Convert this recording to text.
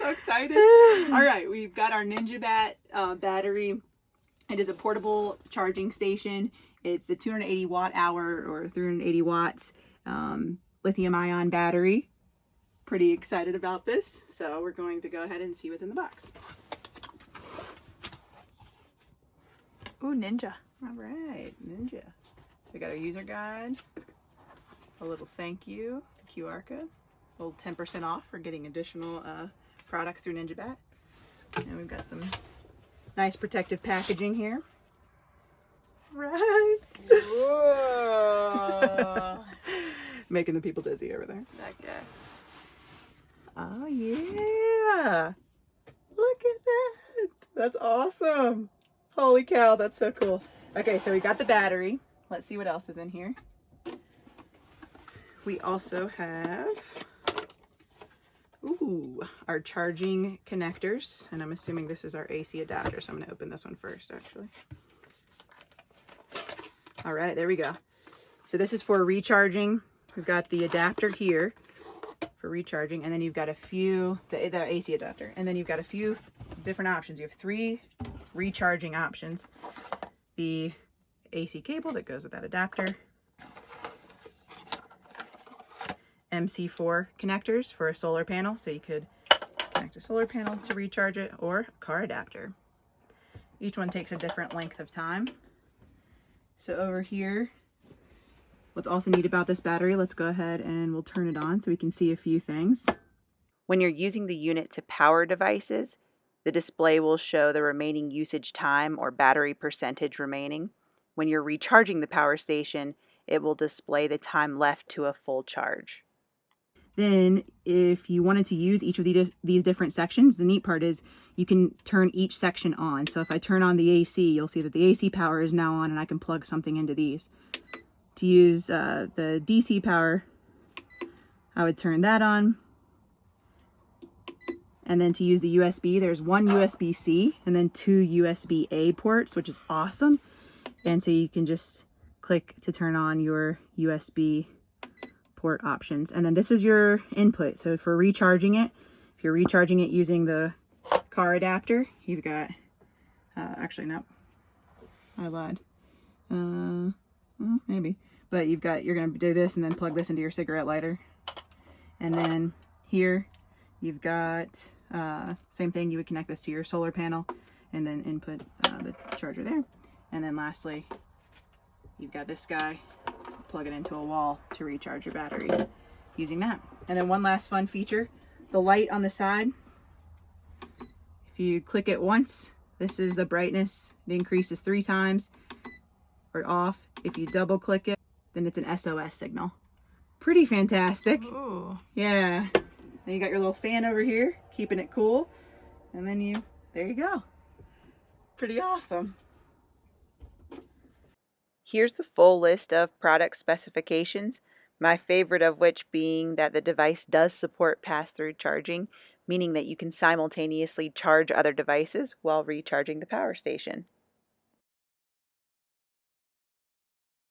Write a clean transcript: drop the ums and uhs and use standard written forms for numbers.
So excited. All right, we've got our NinjaBatt battery. It is a portable charging station. It's the 280 watt hour or 380 watts lithium ion battery. Pretty excited about this. So we're going to go ahead and see what's in the box. Ooh, Ninja. All right, Ninja. So we got our user guide, a little thank you, the QR code, a little 10% off for getting additional products through NinjaBatt. And we've got some nice protective packaging here. Right. Whoa. Making the people dizzy over there. That guy. Oh yeah. Look at that. That's awesome. Holy cow, that's so cool. Okay, so we got the battery. Let's see what else is in here. We also have our charging connectors, and I'm assuming this is our AC adapter, so I'm going to open this one first, actually. All right, there we go. So this is for recharging. We've got the adapter here for recharging, and then you've got a few, the AC adapter, and then you've got a few different options. You have 3 recharging options. The AC cable that goes with that adapter, MC4 connectors for a solar panel, so you could connect a solar panel to recharge it, or car adapter. Each one takes a different length of time. So over here, what's also neat about this battery, let's go ahead and we'll turn it on so we can see a few things. When you're using the unit to power devices, the display will show the remaining usage time or battery percentage remaining. When you're recharging the power station, it will display the time left to a full charge. Then if you wanted to use each of these different sections, the neat part is you can turn each section on. So if I turn on the AC, you'll see that the AC power is now on and I can plug something into these. To use the DC power, I would turn that on. And then to use the USB, there's one USB-C and then 2 USB-A ports, which is awesome. And so you can just click to turn on your USB port options. And then this is your input. So for recharging it, if you're recharging it using the car adapter, you've got, actually, no, I lied. Well, maybe. But you're going to do this and then plug this into your cigarette lighter. And then here you've got, same thing, you would connect this to your solar panel and then input the charger there. And then lastly, you've got this guy, plug it into a wall to recharge your battery using that. And then one last fun feature, the light on the side. If you click it once, this is the brightness. It increases 3 times or off. If you double click it, then it's an SOS signal. Pretty fantastic. Ooh. Yeah. Then you got your little fan over here, keeping it cool. And then there you go. Pretty awesome. Here's the full list of product specifications, my favorite of which being that the device does support pass-through charging, meaning that you can simultaneously charge other devices while recharging the power station.